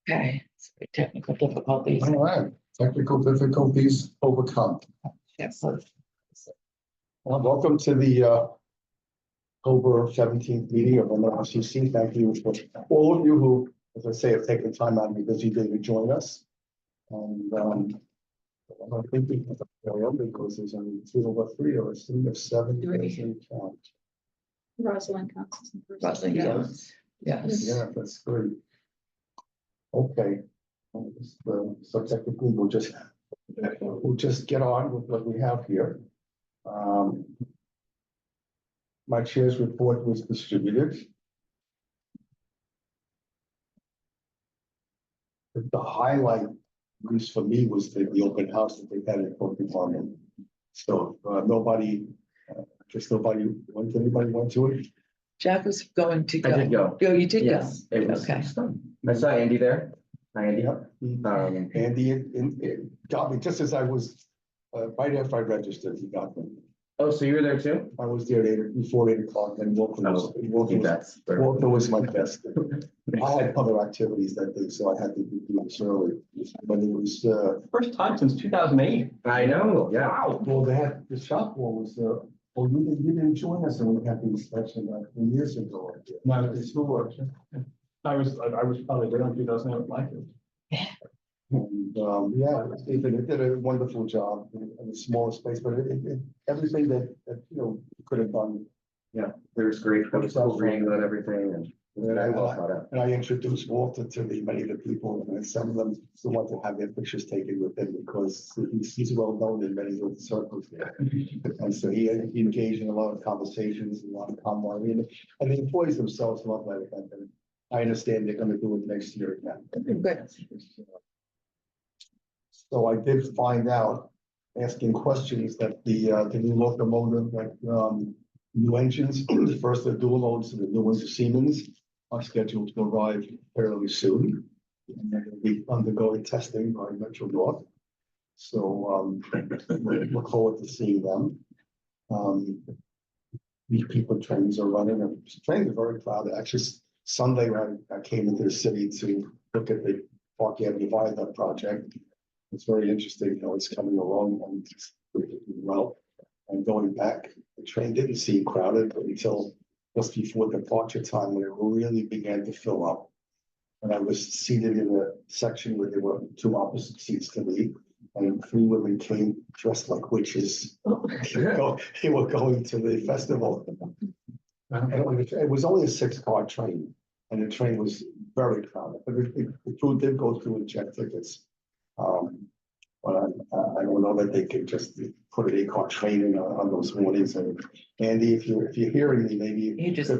Okay, so technical difficulties. All right, technical difficulties overcome. Yes. Well, welcome to the October 17th meeting of MNRCC. Thank you for all of you who, as I say, have taken time out of your busy day to join us. And I think we have to go on because there's only 2 over 3 or 3 of 7 doesn't count. Rosalind counts. Rosalind Jones. Yes. Yeah, that's great. Okay. So technically, we'll just get on with what we have here. My chair's report was distributed. The highlight, at least for me, was the open house that they had in the department. So nobody, just nobody went. Anybody went to it? Jack was going to go. I did go. Oh, you did Yes, go? it was Okay. fun. I saw Andy there. Hi, Andy. Andy got me just as I was right after I registered. He got me. Oh, so you were there too? I was there before 8 o'clock, and Walker was my best. I had other activities that day, so I had to do this early. But it was First time since 2008. I know, yeah. Wow. well, they had the shop wall was oh, you didn't join us, and we had the inspection 3 years ago. No, it's still works. I was probably there in 2008 like it. And yeah, they did a wonderful job in a smaller space, but everything that could have done. Yeah, there was great, there was cool reading about everything and very well thought out. And I introduced Walter to many of the people, and some of them still want to have their pictures taken with him because he's well known in many of the circles there. And so he engaged in a lot of conversations, a lot of camaraderie, and the employees themselves love that event. And I understand they're going to do it next year again. Good. So I did find out, asking questions, that the new locomotive, like new engines, the first of the dual loads and the new ones of Siemens are scheduled to arrive fairly soon. And they're going to be undergoing testing by Metro North. So we look forward to seeing them. These people trains are running, and trains are very proud. Actually, Sunday I came into the city to look at the Park Avenue Viaduct project. It's very interesting how it's coming along and it's doing well. And going back, the train didn't seem crowded until just before departure time, when it really began to fill up. And I was seated in a section where there were 2 opposite seats to me, and 3 women came dressed like witches. They were going to the festival. And it was only a 6-car train, and the train was very crowded. But the crew did go through and check tickets. But I don't know that they could just put an 8-car train in on those mornings. And Andy, if you're hearing me, maybe You just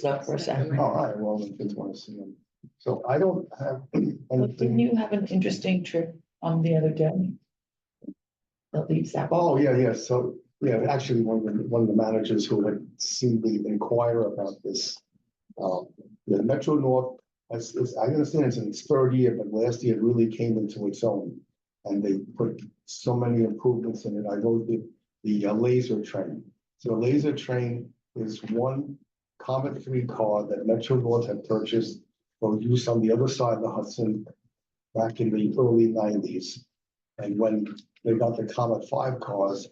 left for a second. All right, well, I just want to see them. So I don't have Well, didn't anything. you have an interesting trip on the other day? That leaves out. Oh, yeah. So, yeah, actually, one of the managers who had seen me inquire about this, the Metro North, as I understand it's in its 3rd year, but last year it really came into its own. And they put so many improvements in it. I know the laser train. So the laser train is one Comet 3 car that Metro North had purchased for use on the other side of the Hudson back in the early 90s. And when they got the Comet 5 cars,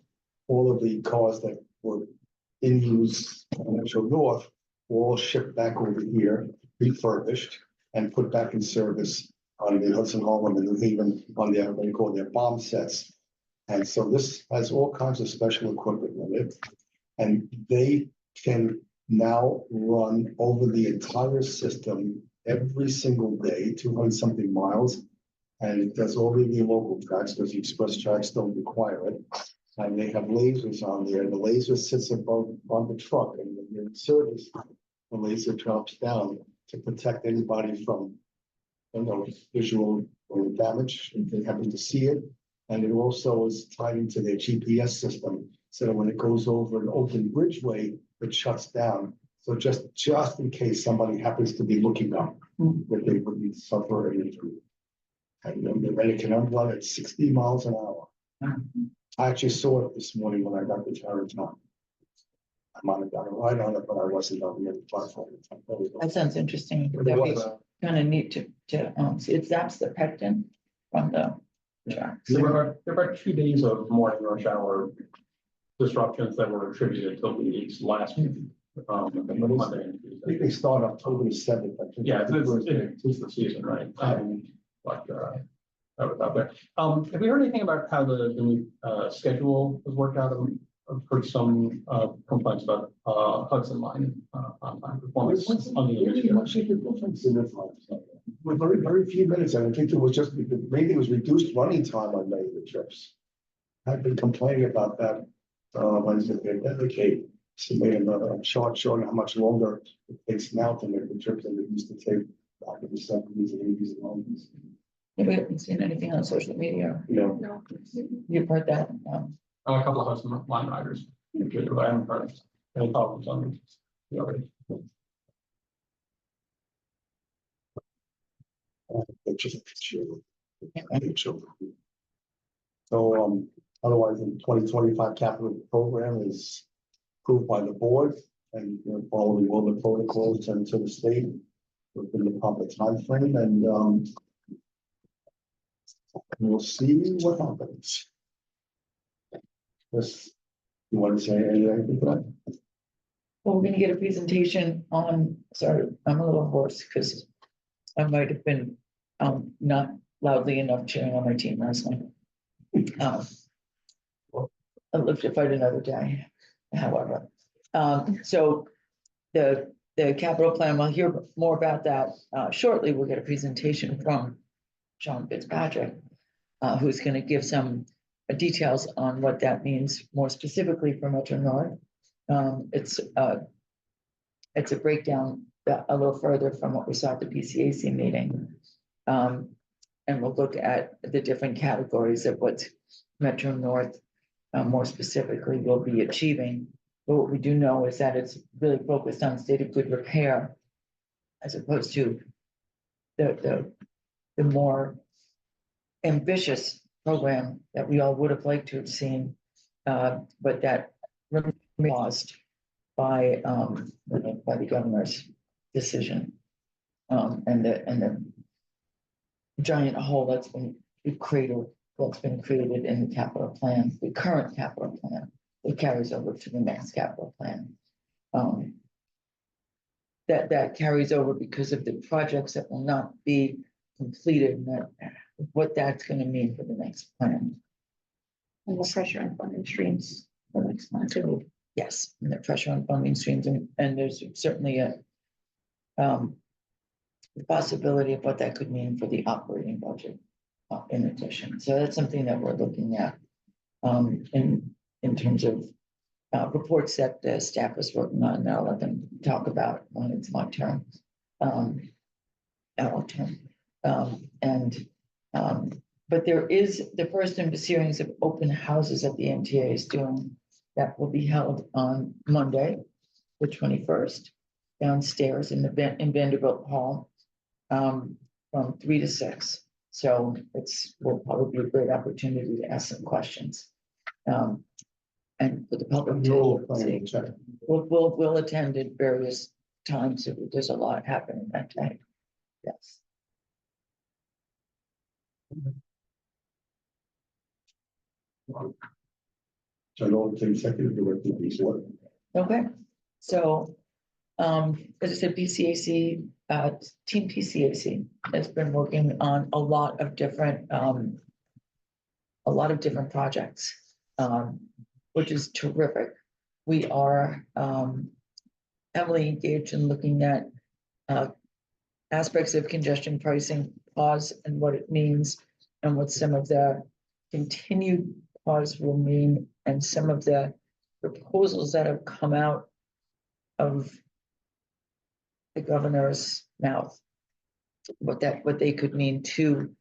all of the cars that were in use on Metro North were all shipped back over here, refurbished, and put back in service on the Hudson Harlem and New Haven on their, what they call their bomb sets. And so this has all kinds of special equipment in it. And they can now run over the entire system every single day, 200-something miles. And it does all the local tracks because the express tracks don't require it. And they have lasers on there. The laser sits above on the truck, and when you're in service, the laser drops down to protect anybody from visual or damage if they happen to see it. And it also is tied into their GPS system, so that when it goes over an open bridgeway, it shuts down. So just in case somebody happens to be looking up, that they wouldn't suffer an injury. And then it can run at 60 miles an hour. I actually saw it this morning when I got to Tarrytown. I might have got a ride on it, but I wasn't on the platform. That sounds interesting. It was, kind of neat to see, that's the pectin from the track. There were about 2 days of morning rush hour disruptions that were attributed to leads last week. Monday and I think Tuesday. they start October 7th. I think. Yeah, it's the season, right? But, that was out there. Have we heard anything about how the new, schedule was worked out? I've heard some, complaints about, Hudson Line, on time performance on the Really initiative. much of a difference in the time. With very few minutes, and I think it was just, maybe it was reduced running time on many of the trips. I've been complaining about that, when they dedicate, so made another chart showing how much longer it takes now to make the trips than it used to take back in the 70s and 80s and 90s. We haven't seen anything on social media. You know, No. You've heard that, A couple of Hudson Line riders, but I haven't heard any problems on the other. it's just, so, otherwise, the 2025 capital program is approved by the board and, you know, following all the protocols and to the state within the proper timeframe, and we'll see what happens. Yes, you want to say anything to that? well, we're gonna get a presentation on, sorry, I'm a little hoarse because I might have been not loudly enough cheering on my team last night. I'll live to fight another day, however. So the capital plan, we'll hear more about that shortly. We'll get a presentation from Sean Fitzpatrick, who's gonna give some details on what that means more specifically for Metro North. It's a breakdown a little further from what we saw at the PCAC meeting. And we'll look at the different categories of what Metro North more specifically will be achieving. But what we do know is that it's really focused on state of good repair as opposed to the more ambitious program that we all would have liked to have seen, but that paused by the governor's decision. And the giant hole that's been created in the capital plan, the current capital plan, it carries over to the next capital plan. That carries over because of the projects that will not be completed, and that what that's going to mean for the next plan. And the pressure on funding streams for next month too. Yes, and the pressure on funding streams, and there's certainly a the possibility of what that could mean for the operating budget in addition. So that's something that we're looking at in terms of reports that the staff is working on. Now let them talk about when it's my turn. Our turn. But there is the first in the series of open houses that the MTA is doing that will be held on Monday, the 21st, downstairs in Vanderbilt Hall, from 3 to 6. So will probably be a great opportunity to ask some questions. And for the public to see. We'll attend at various times. There's a lot happening that day. Yes. So I know the executive director of these work. Okay, so, as I said, PCAC, Team PCAC has been working on a lot of different projects, which is terrific. We are heavily engaged in looking at aspects of congestion pricing, pause, and what it means, and what some of the continued pause will mean, and some of the proposals that have come out of the governor's mouth, what they could mean to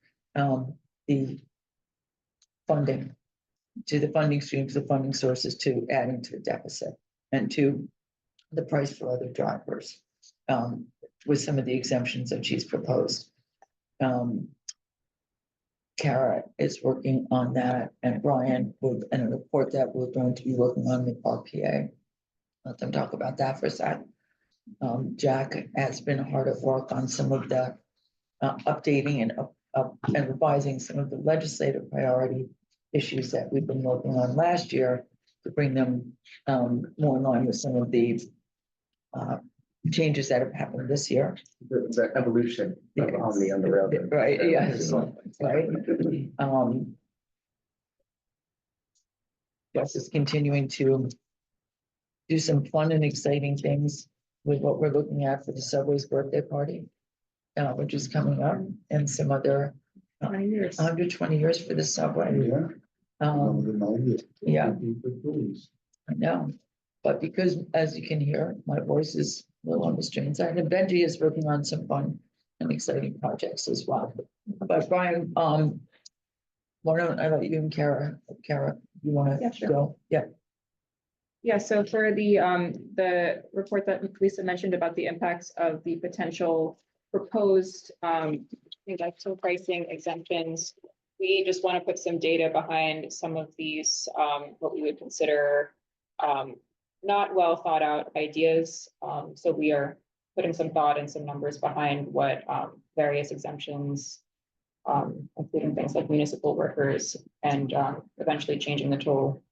the funding, to the funding streams, the funding sources, to adding to the deficit, and to the price for other drivers, with some of the exemptions that she's proposed. Kara is working on that, and Brian with a report that we're going to be working on with RPA. Let them talk about that for a sec. Jack has been hard at work on some of the updating and revising some of the legislative priority issues that we've been working on last year to bring them more in line with some of the changes that have happened this year. The evolution of Omni on the railroad. Right, yes, right. Yes, is continuing to do some fun and exciting things with what we're looking at for the subway's birthday party, which is coming up, and some other 120 years for the subway. Yeah. Yeah, I know, but because, as you can hear, my voice is a little on the strain side, and Benji is working on some fun and exciting projects as well. But Brian, why don't I let you and Kara, you want Yeah, to sure. go? Yeah. Yeah, so for the report that Lisa mentioned about the impacts of the potential proposed things like toll pricing exemptions, we just want to put some data behind some of these what we would consider not well thought out ideas. So we are putting some thought and some numbers behind what various exemptions, including things like municipal workers, and eventually changing the toll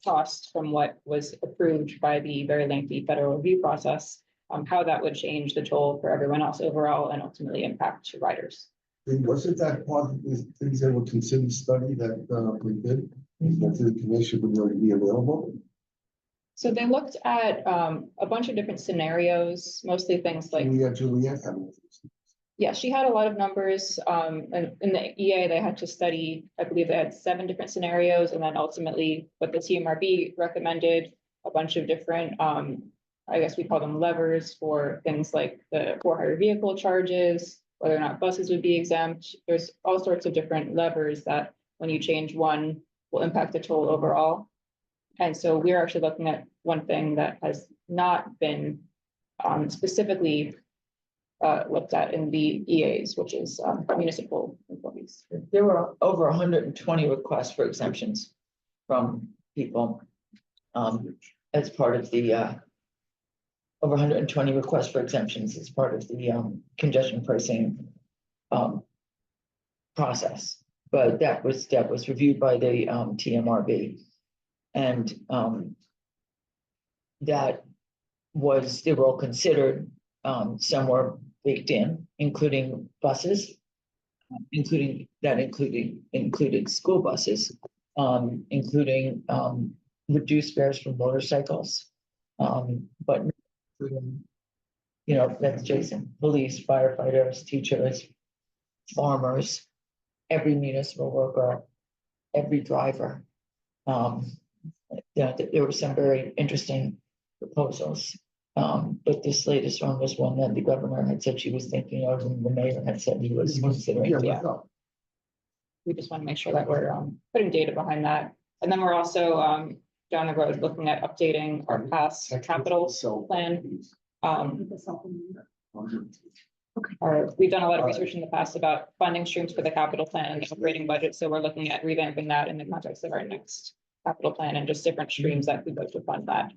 cost from what was approved by the very lengthy federal review process, how that would change the toll for everyone else overall and ultimately impact riders. Wasn't that part of the things that were considered study that we did? That the commission would already be available? So they looked at a bunch of different scenarios, mostly things like, Juliet. yeah, she had a lot of numbers. And in the EA, they had to study, I believe they had 7 different scenarios, and then ultimately what the TMRB recommended, a bunch of different, I guess we call them levers for things like the for-hire vehicle charges, whether or not buses would be exempt. There's all sorts of different levers that when you change one will impact the toll overall. And so we're actually looking at one thing that has not been specifically looked at in the EAs, which is municipal employees. There were over 120 requests for exemptions from people as part of the over 120 requests for exemptions as part of the congestion pricing process. But that was reviewed by the TMRB, and they were all considered. Some were baked in, including buses, included school buses, including reduced fares for motorcycles, but that's Jason, police, firefighters, teachers, farmers, every municipal worker, every driver. There were some very interesting proposals. But this latest one was one that the governor had said she was thinking of, and the mayor had said he was considering. Yeah. We just want to make sure that we're putting data behind that. And then we're also down the road looking at updating our past capital plan. We've done a lot of research in the past about funding streams for the capital plan and the operating budget. So we're looking at revamping that in the context of our next capital plan and just different streams that we go to fund that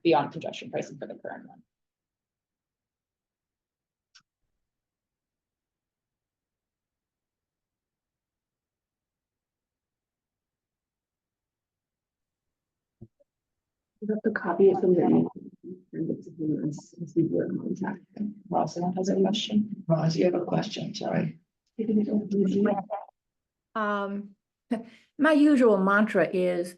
beyond congestion pricing for the current one. The copy of the Rosalind has a question. Roz, you have a question, sorry. My usual mantra is,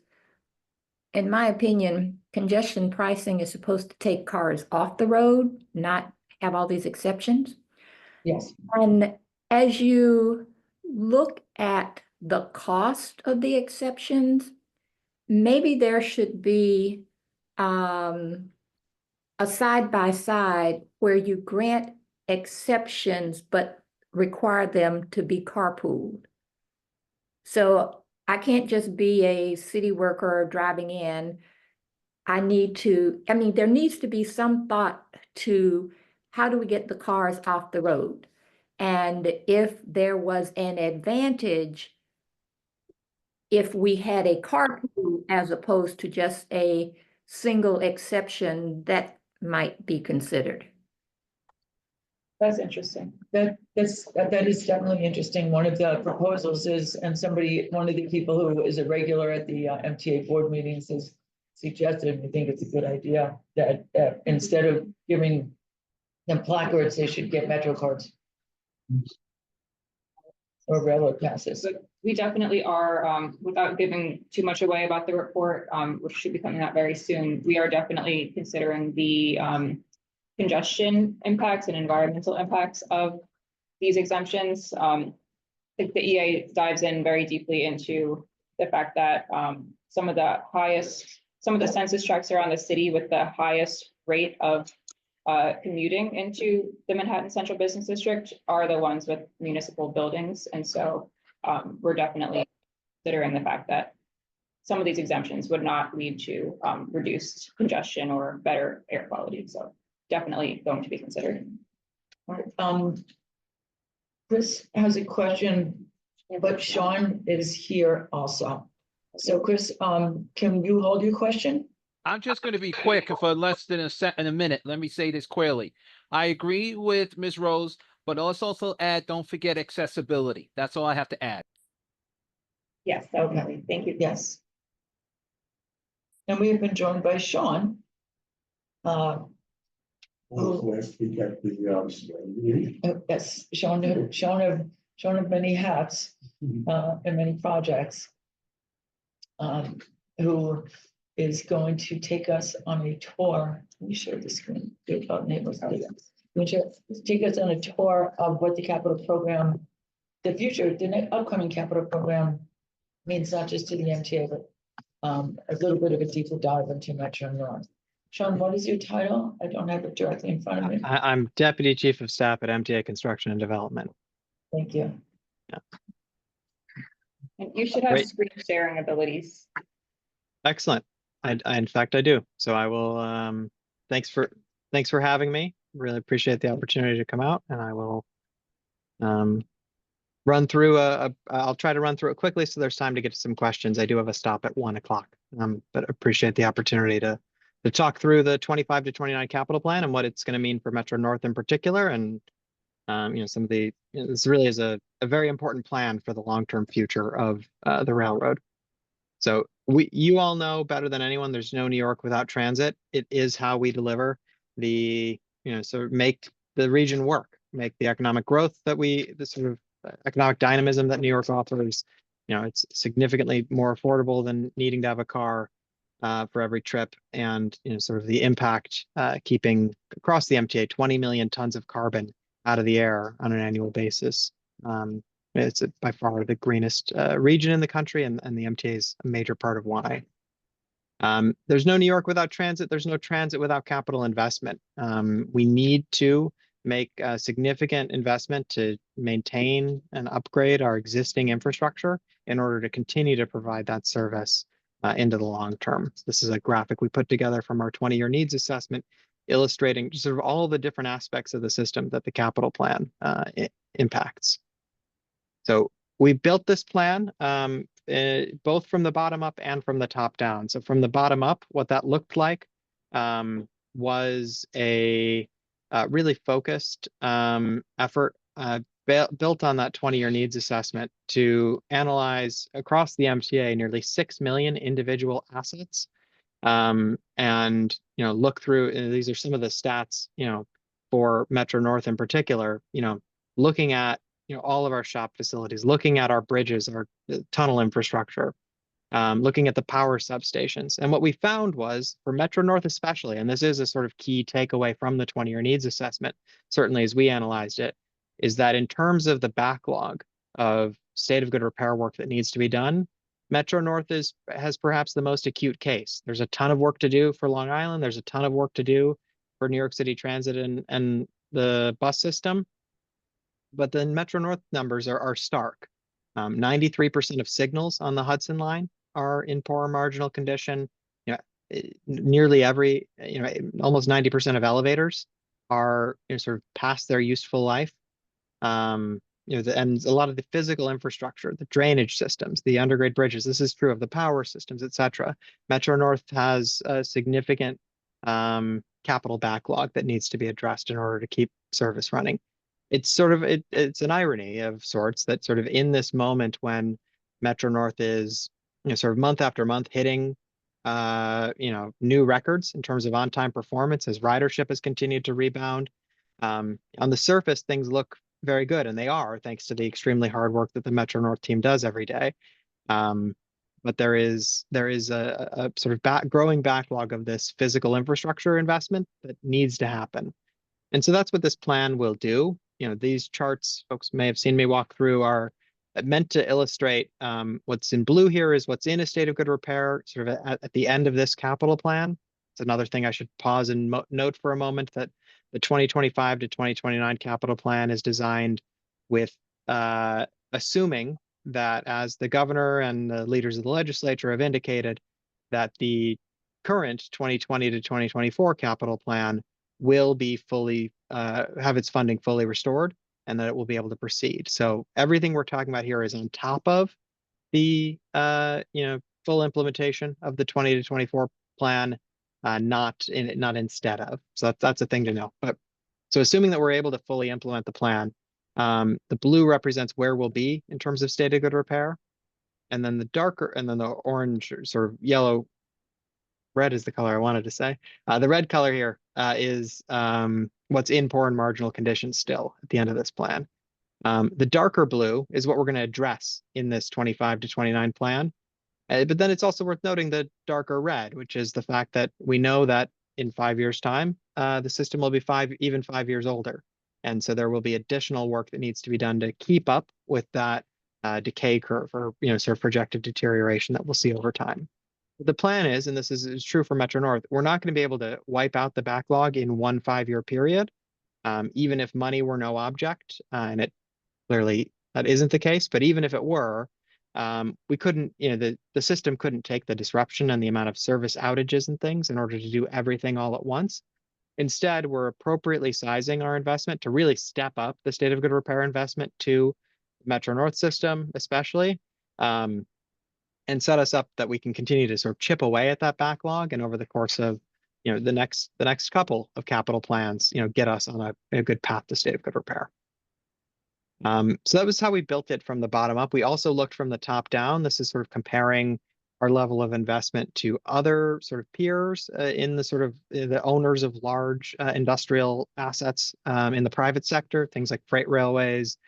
in my opinion, congestion pricing is supposed to take cars off the road, not have all these exceptions. Yes. And as you look at the cost of the exceptions, maybe there should be a side-by-side where you grant exceptions but require them to be carpooled. So I can't just be a city worker driving in. there needs to be some thought to how do we get the cars off the road? And if there was an advantage if we had a carpool as opposed to just a single exception, that might be considered. That's interesting. That is definitely interesting. One of the proposals is, and one of the people who is a regular at the MTA board meetings has suggested, I think it's a good idea, that instead of giving them placards, they should get Metro cards. Or railroad passes. But we definitely are, without giving too much away about the report, which should be coming out very soon, we are definitely considering the congestion impacts and environmental impacts of these exemptions. The EA dives in very deeply into the fact that some of the census tracts around the city with the highest rate of commuting into the Manhattan Central Business District are the ones with municipal buildings. And so we're definitely considering the fact that some of these exemptions would not lead to reduced congestion or better air quality. So definitely going to be considered. Chris has a question, but Sean is here also. So Chris, can you hold your question? I'm just going to be quick for less than a minute. Let me say this clearly. I agree with Ms. Rose, but let's also add, don't forget accessibility. That's all I have to add. Yes, definitely. Thank you. Yes. And we have been joined by Sean. Last week at the meeting. Yes, Sean of many hats and many projects. Who is going to take us on a tour. Let me share the screen. Take us on a tour of what the capital program, the upcoming capital program means, not just to the MTA, but a little bit of a deeper dive into Metro North. Sean, what is your title? I don't have it directly in front of me. I'm Deputy Chief of Staff at MTA Construction and Development. Thank you. And you should have Great. screen sharing abilities. Excellent. I in fact I do. So I will thanks for having me. Really appreciate the opportunity to come out, and I will run through I'll try to run through it quickly so there's time to get to some questions. I do have a stop at 1 o'clock. But appreciate the opportunity to talk through the 25 to 29 capital plan and what it's going to mean for Metro North in particular. And some of the, this really is a very important plan for the long-term future of the railroad. So you all know better than anyone, there's no New York without transit. It is how we deliver so make the region work, make the economic growth that the sort of economic dynamism that New York offers. It's significantly more affordable than needing to have a car for every trip, and sort of the impact keeping across the MTA 20 million tons of carbon out of the air on an annual basis. It's by far the greenest region in the country, and the MTA is a major part of why. There's no New York without transit. There's no transit without capital investment. We need to make a significant investment to maintain and upgrade our existing infrastructure in order to continue to provide that service into the long term. This is a graphic we put together from our 20-year needs assessment, illustrating sort of all the different aspects of the system that the capital plan impacts. So we built this plan both from the bottom up and from the top down. So from the bottom up, what that looked like was a really focused effort built on that 20-year needs assessment to analyze across the MTA nearly 6 million individual assets, and look through. These are some of the stats for Metro North in particular. Looking at all of our shop facilities, looking at our bridges, our tunnel infrastructure, looking at the power substations. And what we found was, for Metro North especially, and this is a sort of key takeaway from the 20-year needs assessment, certainly as we analyzed it, is that in terms of the backlog of state of good repair work that needs to be done, Metro North has perhaps the most acute case. There's a ton of work to do for Long Island. There's a ton of work to do for New York City Transit and the bus system. But the Metro North numbers are stark. 93% of signals on the Hudson line are in poor marginal condition. Nearly every, almost 90% of elevators are sort of past their useful life. And a lot of the physical infrastructure, the drainage systems, the undergrade bridges, this is true of the power systems, et cetera. Metro North has a significant capital backlog that needs to be addressed in order to keep service running. It's it's an irony of sorts that sort of in this moment when Metro North is, sort of month after month hitting new records in terms of on-time performance as ridership has continued to rebound. On the surface, things look very good, and they are, thanks to the extremely hard work that the Metro North team does every day. But there is a sort of growing backlog of this physical infrastructure investment that needs to happen. And so that's what this plan will do. These charts, folks may have seen me walk through, are meant to illustrate what's in blue here is what's in a state of good repair, sort of at the end of this capital plan. It's another thing I should pause and note for a moment, that the 2025 to 2029 capital plan is designed with assuming that, as the governor and the leaders of the legislature have indicated, that the current 2020 to 2024 capital plan will be fully have its funding fully restored, and that it will be able to proceed. So everything we're talking about here is on top of the full implementation of the 20 to 24 plan, not instead of. So that's a thing to know. But so assuming that we're able to fully implement the plan, the blue represents where we'll be in terms of state of good repair, and then the orange, or sort of yellow, red is the color I wanted to say. The red color here is what's in poor and marginal conditions still at the end of this plan. The darker blue is what we're going to address in this 25 to 29 plan. But then it's also worth noting the darker red, which is the fact that we know that in 5 years' time, the system will be 5 years older. And so there will be additional work that needs to be done to keep up with that decay curve, or sort of projected deterioration that we'll see over time. The plan is, and this is true for Metro North, we're not going to be able to wipe out the backlog in one 5-year period, even if money were no object, and it clearly that isn't the case. But even if it were, we couldn't, the system couldn't take the disruption and the amount of service outages and things in order to do everything all at once. Instead, we're appropriately sizing our investment to really step up the state of good repair investment to the Metro North system, especially. And set us up that we can continue to sort of chip away at that backlog, and over the course of the next couple of capital plans, get us on a good path to state of good repair. So that was how we built it from the bottom up. We also looked from the top down. This is sort of comparing our level of investment to other sort of peers in the sort of the owners of large industrial assets in the private sector, things like freight railways,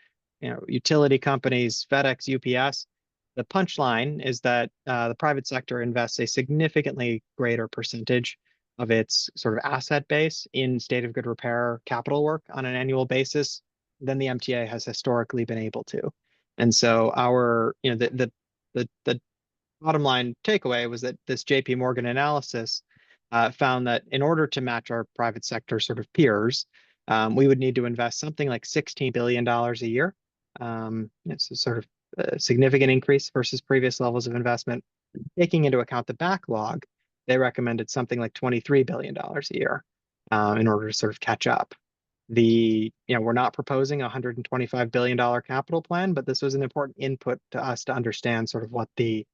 utility companies, FedEx, UPS. The punchline is that the private sector invests a significantly greater percentage of its sort of asset base in state of good repair capital work on an annual basis than the MTA has historically been able to. And so our, the bottom line takeaway was that this JP Morgan analysis found that in order to match our private sector sort of peers, we would need to invest something like $16 billion a year. It's a sort of a significant increase versus previous levels of investment. Taking into account the backlog, they recommended something like $23 billion a year in order to sort of catch up. We're not proposing a $125 billion capital plan, but this was an important input to us to understand sort of what the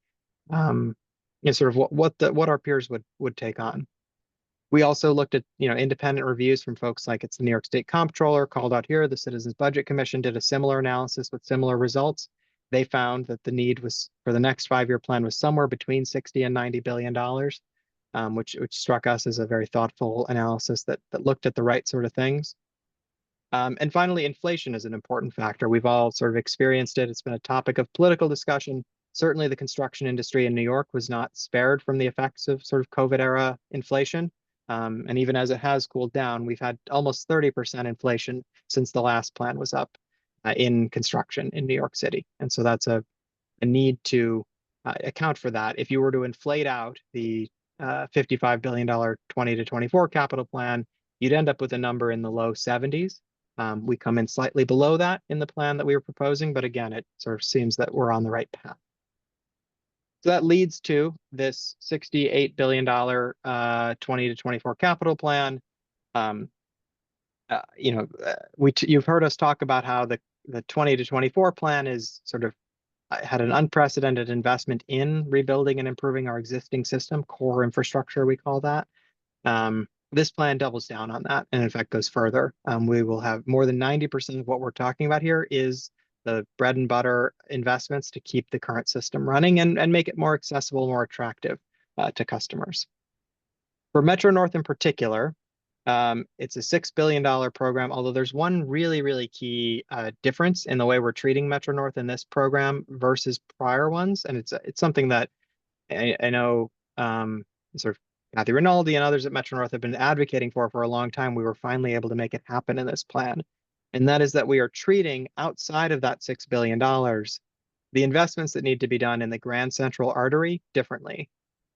what our peers would take on. We also looked at independent reviews from folks like it's the New York State Comptroller called out here. The Citizens Budget Commission did a similar analysis with similar results. They found that the need was for the next 5-year plan was somewhere between $60 and $90 billion, which struck us as a very thoughtful analysis that looked at the right sort of things. And finally, inflation is an important factor. We've all sort of experienced it. It's been a topic of political discussion. Certainly the construction industry in New York was not spared from the effects of sort of COVID era inflation. And even as it has cooled down, we've had almost 30% inflation since the last plan was up in construction in New York City. And so that's a need to account for that. If you were to inflate out the $55 billion 20 to 24 capital plan, you'd end up with a number in the low 70s. We come in slightly below that in the plan that we were proposing, but again, it sort of seems that we're on the right path. So that leads to this $68 billion 20 to 24 capital plan. You've heard us talk about how the 20 to 24 plan is sort of had an unprecedented investment in rebuilding and improving our existing system, core infrastructure, we call that. This plan doubles down on that and in fact goes further. We will have more than 90% of what we're talking about here is the bread and butter investments to keep the current system running and make it more accessible, more attractive to customers. For Metro North in particular, it's a $6 billion program, although there's one really, really key difference in the way we're treating Metro North in this program versus prior ones. And it's something that I know sort of Matthew Rinaldi and others at Metro North have been advocating for a long time. We were finally able to make it happen in this plan. And that is that we are treating outside of that $6 billion, the investments that need to be done in the Grand Central Artery differently.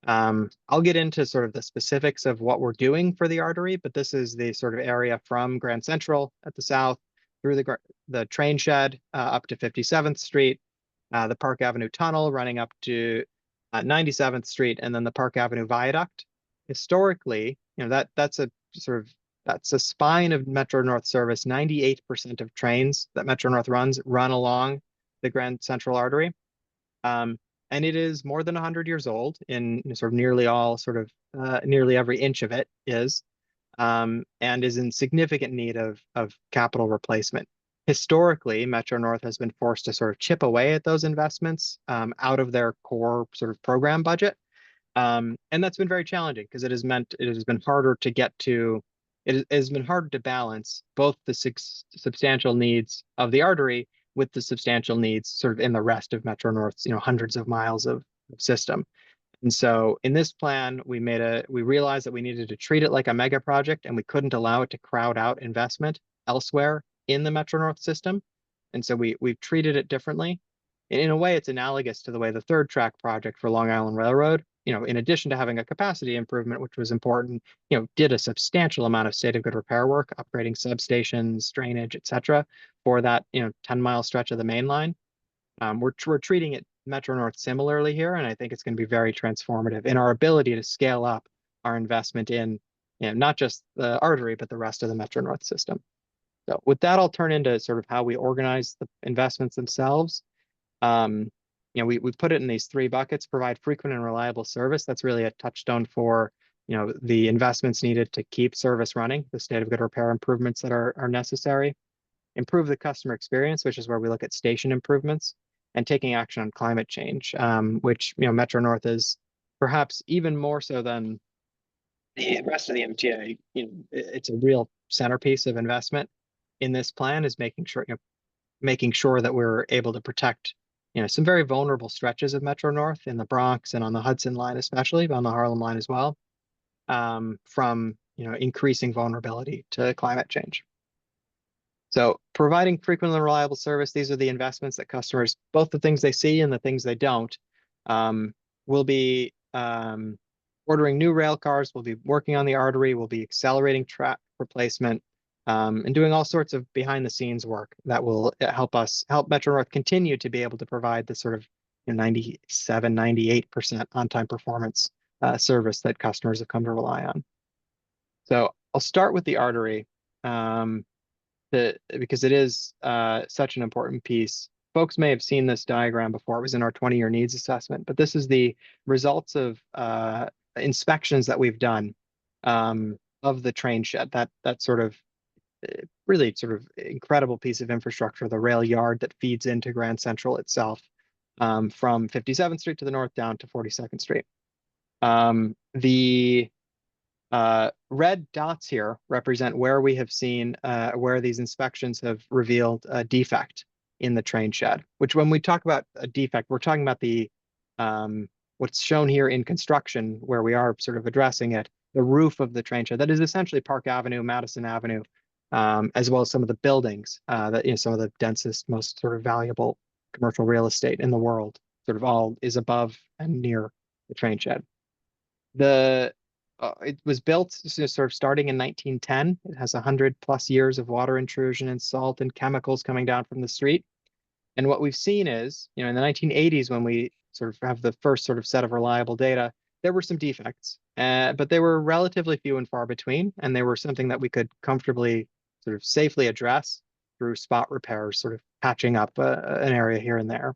I'll get into sort of the specifics of what we're doing for the artery, but this is the sort of area from Grand Central at the south through the train shed up to 57th Street, the Park Avenue Tunnel running up to 97th Street, and then the Park Avenue Viaduct. Historically, that's a spine of Metro North service. 98% of trains that Metro North runs run along the Grand Central Artery. And it is more than 100 years old in sort of nearly every inch of it is, and is in significant need of capital replacement. Historically, Metro North has been forced to sort of chip away at those investments out of their core sort of program budget. And that's been very challenging because it has been harder to get to, it has been harder to balance both the substantial needs of the artery with the substantial needs sort of in the rest of Metro North's, hundreds of miles of system. And so in this plan, we realized that we needed to treat it like a mega project and we couldn't allow it to crowd out investment elsewhere in the Metro North system. And so we've treated it differently. And in a way, it's analogous to the way the third track project for Long Island Railroad, in addition to having a capacity improvement, which was important, did a substantial amount of state of good repair work, upgrading substations, drainage, et cetera, for that, 10-mile stretch of the main line. We're treating it Metro North similarly here, and I think it's going to be very transformative in our ability to scale up our investment in, not just the artery, but the rest of the Metro North system. So with that, I'll turn into sort of how we organize the investments themselves. We put it in these three buckets: provide frequent and reliable service. That's really a touchstone for, the investments needed to keep service running, the state of good repair improvements that are necessary. Improve the customer experience, which is where we look at station improvements, and taking action on climate change, which, Metro North is perhaps even more so than the rest of the MTA. It's a real centerpiece of investment in this plan, is making sure that we're able to protect some very vulnerable stretches of Metro North in the Bronx and on the Hudson line, especially, but on the Harlem line as well, from increasing vulnerability to climate change. So providing frequent and reliable service, these are the investments that customers, both the things they see and the things they don't, will be ordering new rail cars, we'll be working on the artery, we'll be accelerating track replacement, and doing all sorts of behind the scenes work that will help Metro North continue to be able to provide the sort of 97, 98% on-time performance service that customers have come to rely on. So I'll start with the artery because it is such an important piece. Folks may have seen this diagram before. It was in our 20-year needs assessment, but this is the results of inspections that we've done of the train shed, that sort of really sort of incredible piece of infrastructure, the rail yard that feeds into Grand Central itself, from 57th Street to the north down to 42nd Street. The red dots here represent where we have seen where these inspections have revealed a defect in the train shed, which when we talk about a defect, we're talking about the what's shown here in construction, where we are sort of addressing it, the roof of the train shed. That is essentially Park Avenue, Madison Avenue, as well as some of the buildings that, some of the densest, most sort of valuable commercial real estate in the world, sort of all is above and near the train shed. It was built sort of starting in 1910. It has 100+ years of water intrusion and salt and chemicals coming down from the street. And what we've seen is, in the 1980s, when we sort of have the first sort of set of reliable data, there were some defects, but they were relatively few and far between, and they were something that we could comfortably sort of safely address through spot repairs, sort of patching up an area here and there.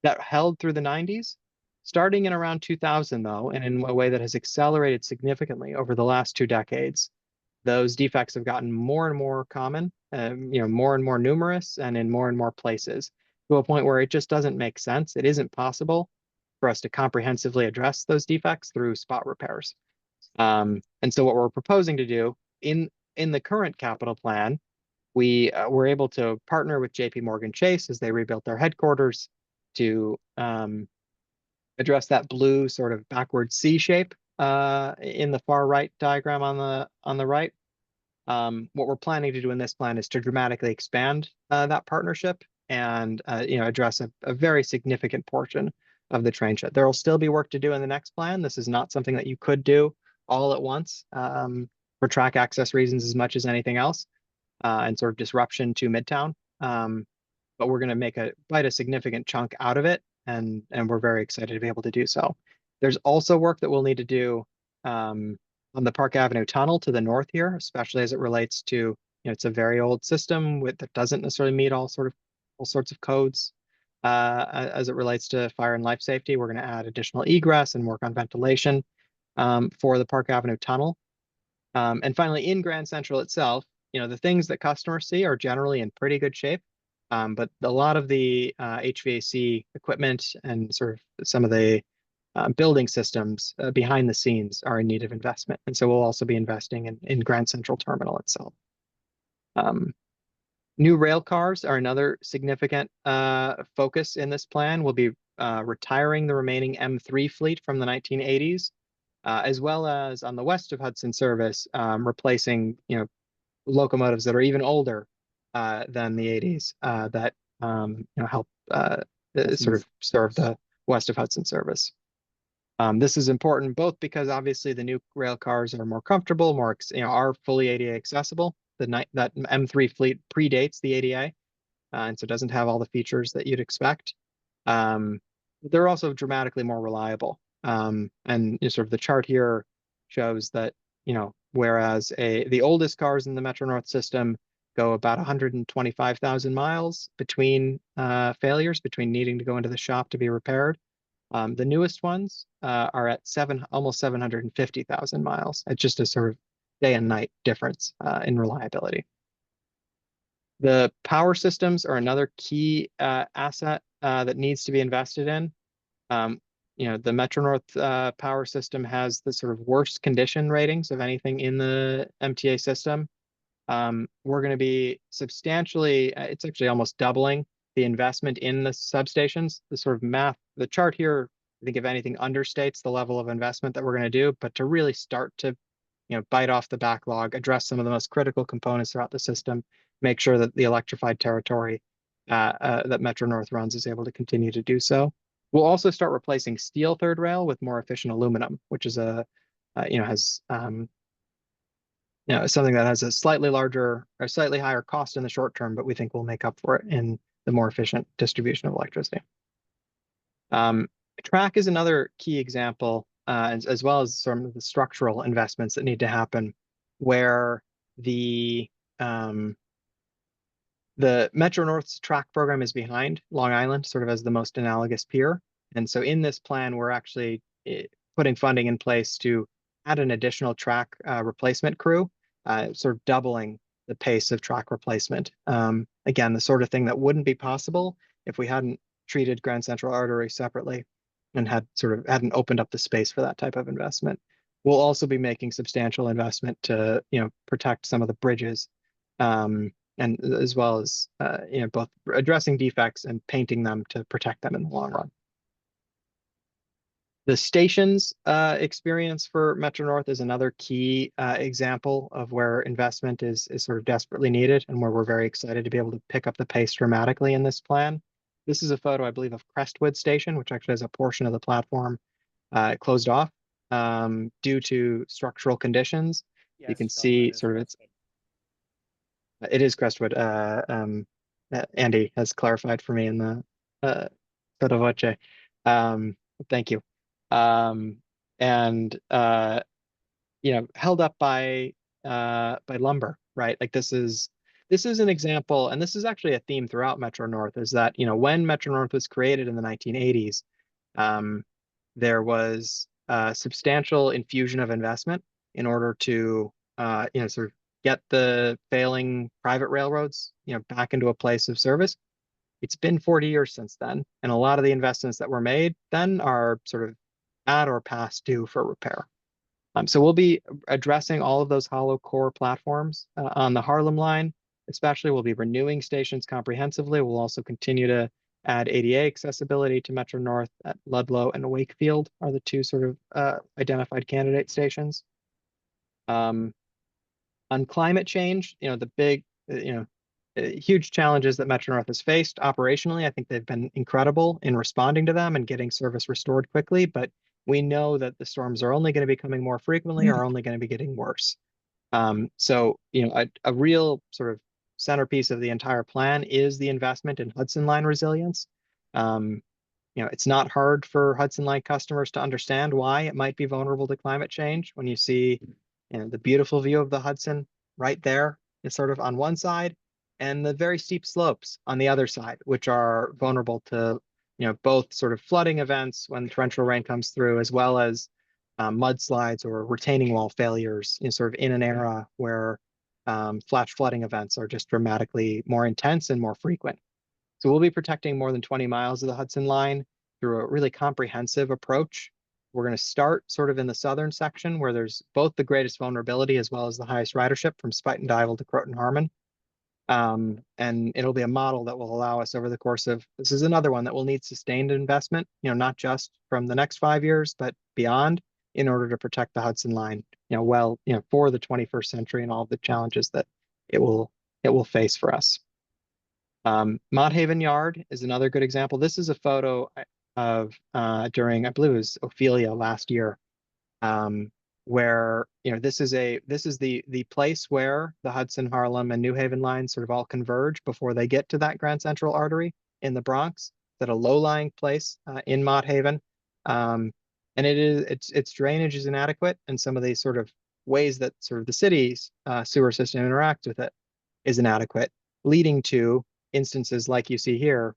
That held through the 90s. Starting in around 2000, though, and in a way that has accelerated significantly over the last 2 decades, those defects have gotten more and more common, more and more numerous, and in more and more places, to a point where it just doesn't make sense. It isn't possible for us to comprehensively address those defects through spot repairs. And so what we're proposing to do in the current capital plan, we were able to partner with JP Morgan Chase as they rebuilt their headquarters to address that blue sort of backward C shape in the far right diagram on the right. What we're planning to do in this plan is to dramatically expand that partnership and address a very significant portion of the train shed. There will still be work to do in the next plan. This is not something that you could do all at once for track access reasons as much as anything else, and sort of disruption to Midtown. But we're going to make quite a significant chunk out of it, and we're very excited to be able to do so. There's also work that we'll need to do on the Park Avenue tunnel to the north here, especially as it relates to, it's a very old system that doesn't necessarily meet all sorts of codes as it relates to fire and life safety. We're going to add additional egress and work on ventilation for the Park Avenue tunnel. And finally, in Grand Central itself, the things that customers see are generally in pretty good shape. But a lot of the HVAC equipment and sort of some of the building systems behind the scenes are in need of investment. And so we'll also be investing in Grand Central Terminal itself. New rail cars are another significant focus in this plan. We'll be retiring the remaining M3 fleet from the 1980s, as well as on the west of Hudson service, replacing locomotives that are even older than the 80s that help sort of serve the west of Hudson service. This is important both because obviously the new rail cars are more comfortable, are fully ADA accessible. That M3 fleet predates the ADA, and so it doesn't have all the features that you'd expect. They're also dramatically more reliable. And sort of the chart here shows that, whereas the oldest cars in the Metro North system go about 125,000 miles between failures, between needing to go into the shop to be repaired. The newest ones are at almost 750,000 miles. It's just a sort of day and night difference in reliability. The power systems are another key asset that needs to be invested in. The Metro North power system has the sort of worst condition ratings of anything in the MTA system. We're going to be substantially, it's actually almost doubling the investment in the substations. The sort of the chart here, I think if anything understates the level of investment that we're going to do, but to really start to, bite off the backlog, address some of the most critical components throughout the system, make sure that the electrified territory that Metro North runs is able to continue to do so. We'll also start replacing steel third rail with more efficient aluminum, which is has something that has a slightly larger or slightly higher cost in the short term, but we think will make up for it in the more efficient distribution of electricity. Track is another key example, as well as some of the structural investments that need to happen, where the Metro North's track program is behind Long Island, sort of as the most analogous peer. And so in this plan, we're actually putting funding in place to add an additional track replacement crew, sort of doubling the pace of track replacement. Again, the sort of thing that wouldn't be possible if we hadn't treated Grand Central Artery separately and hadn't opened up the space for that type of investment. We'll also be making substantial investment to protect some of the bridges, and as well as both addressing defects and painting them to protect them in the long run. The stations experience for Metro North is another key example of where investment is sort of desperately needed, and where we're very excited to be able to pick up the pace dramatically in this plan. This is a photo, I believe, of Crestwood Station, which actually has a portion of the platform closed off due to structural conditions. Yes, you can see sort of it is Crestwood. Andy has clarified for me in the photo voce. Thank you. Held up by lumber, right? Like this is an example, and this is actually a theme throughout Metro North, is that when Metro North was created in the 1980s, there was a substantial infusion of investment in order to, sort of get the failing private railroads, back into a place of service. It's been 40 years since then, and a lot of the investments that were made then are sort of at or past due for repair. So we'll be addressing all of those hollow core platforms on the Harlem line, especially. We'll be renewing stations comprehensively. We'll also continue to add ADA accessibility to Metro North at Ludlow and Wakefield are the two sort of identified candidate stations. On climate change, the big, huge challenges that Metro North has faced operationally, I think they've been incredible in responding to them and getting service restored quickly. But we know that the storms are only going to be coming more frequently, or only going to be getting worse. So, a real sort of centerpiece of the entire plan is the investment in Hudson Line resilience. It's not hard for Hudson Line customers to understand why it might be vulnerable to climate change when you see, the beautiful view of the Hudson right there is sort of on one side, and the very steep slopes on the other side, which are vulnerable to, both sort of flooding events when torrential rain comes through, as well as mudslides or retaining wall failures, sort of in an era where flash flooding events are just dramatically more intense and more frequent. So we'll be protecting more than 20 miles of the Hudson Line through a really comprehensive approach. We're going to start sort of in the southern section where there's both the greatest vulnerability as well as the highest ridership, from Spuyten Duyvil to Croton Harmon. And it'll be a model that will allow us over the course of, this is another one that will need sustained investment, not just from the next 5 years, but beyond, in order to protect the Hudson Line, for the 21st century and all of the challenges that it will face for us. Mott Haven Yard is another good example. This is a photo of during, I believe it was Ophelia last year, where this is the place where the Hudson, Harlem, and New Haven lines sort of all converge before they get to that Grand Central artery in the Bronx. It's at a low-lying place in Mott Haven, and its drainage is inadequate, and some of the sort of ways that sort of the city's sewer system interacts with it is inadequate, leading to instances like you see here.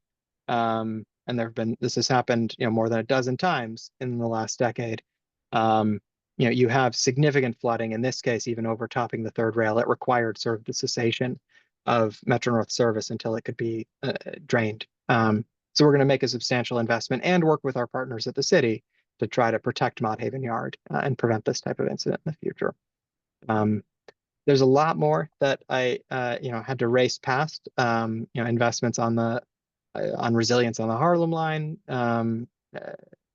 And this has happened, more than a dozen times in the last decade. You have significant flooding, in this case, even overtopping the third rail. It required sort of the cessation of Metro North service until it could be drained. So we're going to make a substantial investment and work with our partners at the city to try to protect Mott Haven Yard and prevent this type of incident in the future. There's a lot more that I, had to race past, investments on resilience on the Harlem line, and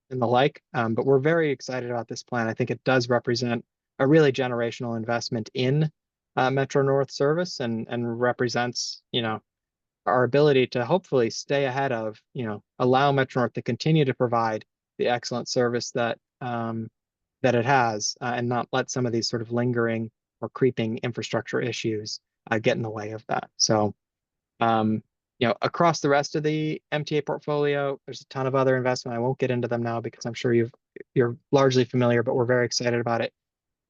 the like. But we're very excited about this plan. I think it does represent a really generational investment in Metro North service, and represents, our ability to hopefully stay ahead of, allow Metro North to continue to provide the excellent service that it has, and not let some of these sort of lingering or creeping infrastructure issues get in the way of that. So, across the rest of the MTA portfolio, there's a ton of other investment. I won't get into them now because I'm sure you're largely familiar, but we're very excited about it.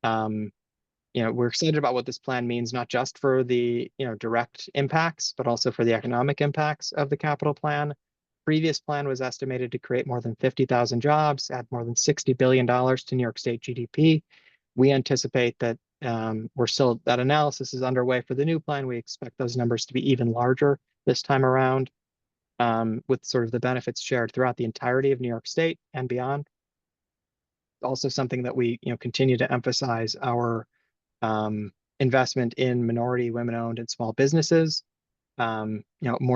We're excited about what this plan means, not just for the, direct impacts, but also for the economic impacts of the capital plan. Previous plan was estimated to create more than 50,000 jobs, add more than $60 billion to New York State GDP. We anticipate that that analysis is underway for the new plan. We expect those numbers to be even larger this time around, with sort of the benefits shared throughout the entirety of New York State and beyond. Also something that we, continue to emphasize our investment in minority, women-owned, and small businesses. More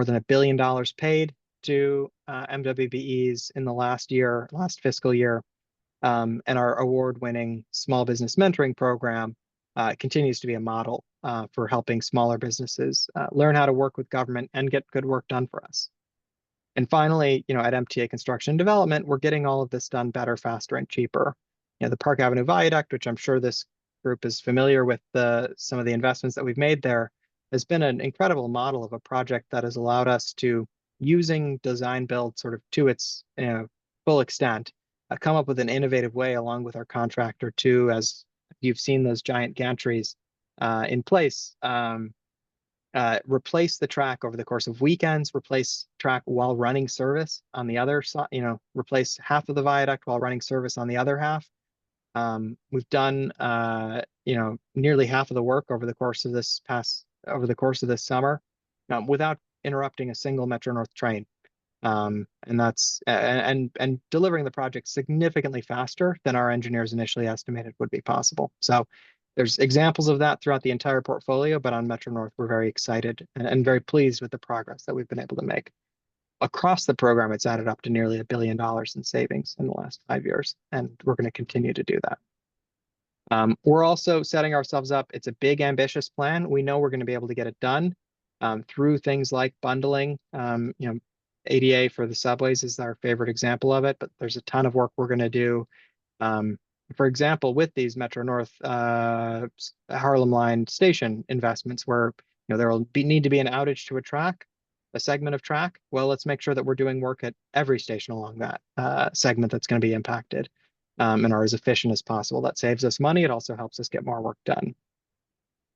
than $1 billion paid to MWBEs in the last fiscal year. And our award-winning small business mentoring program continues to be a model for helping smaller businesses learn how to work with government and get good work done for us. And finally, at MTA Construction and Development, we're getting all of this done better, faster, and cheaper. The Park Avenue Viaduct, which I'm sure this group is familiar with some of the investments that we've made there, has been an incredible model of a project that has allowed us to, using design build sort of to its full extent, come up with an innovative way along with our contractor to, as you've seen those giant gantries in place, replace the track over the course of weekends, replace track while running service on the other side, replace half of the viaduct while running service on the other half. We've done, nearly half of the work over the course of this summer, without interrupting a single Metro North train. And that's, and delivering the project significantly faster than our engineers initially estimated would be possible. So there's examples of that throughout the entire portfolio, but on Metro North, we're very excited and very pleased with the progress that we've been able to make. Across the program, it's added up to nearly $1 billion in savings in the last 5 years, and we're going to continue to do that. We're also setting ourselves up. It's a big, ambitious plan. We know we're going to be able to get it done through things like bundling. ADA for the subways is our favorite example of it, but there's a ton of work we're going to do. For example, with these Metro North Harlem Line station investments, where there will need to be an outage to a segment of track. Well, let's make sure that we're doing work at every station along that segment that's going to be impacted, and are as efficient as possible. That saves us money. It also helps us get more work done.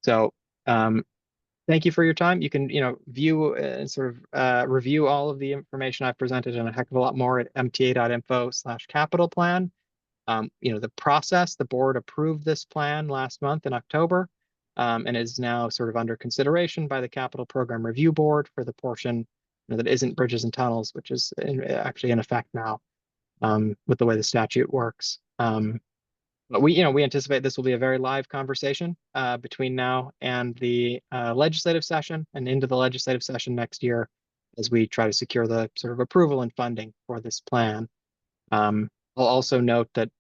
So thank you for your time. You can view and sort of review all of the information I've presented and a heck of a lot more at mta.info/capital plan. The process, the board approved this plan last month in October, and is now sort of under consideration by the Capital Program Review Board for the portion that isn't bridges and tunnels, which is actually in effect now with the way the statute works. But we anticipate this will be a very live conversation between now and the legislative session and into the legislative session next year, as we try to secure the sort of approval and funding for this plan. I'll also note that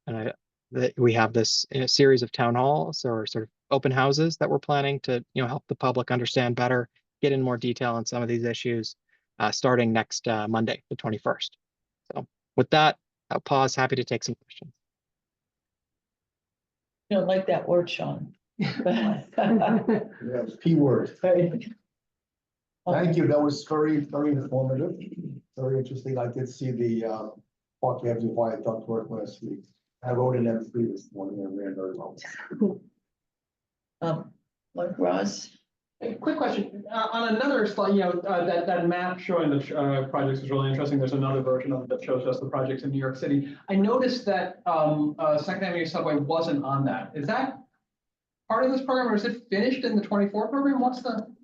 we have this series of town halls or sort of open houses that we're planning to help the public understand better, get in more detail on some of these issues, starting next Monday, the 21st. So with that, I'll pause. Happy to take some questions. You don't like that word, Sean. Yeah, P word. Thank you. That was very, very informative, very interesting. I did see the Park Avenue Viaduct work last week. I wrote an M3 this morning and ran very well. Like Ross, A quick question, on another slide, that map showing the projects is really interesting. There's another version of it that shows us the projects in New York City. I noticed that Second Avenue Subway wasn't on that. Is that part of this program, or is it finished in the 24 program?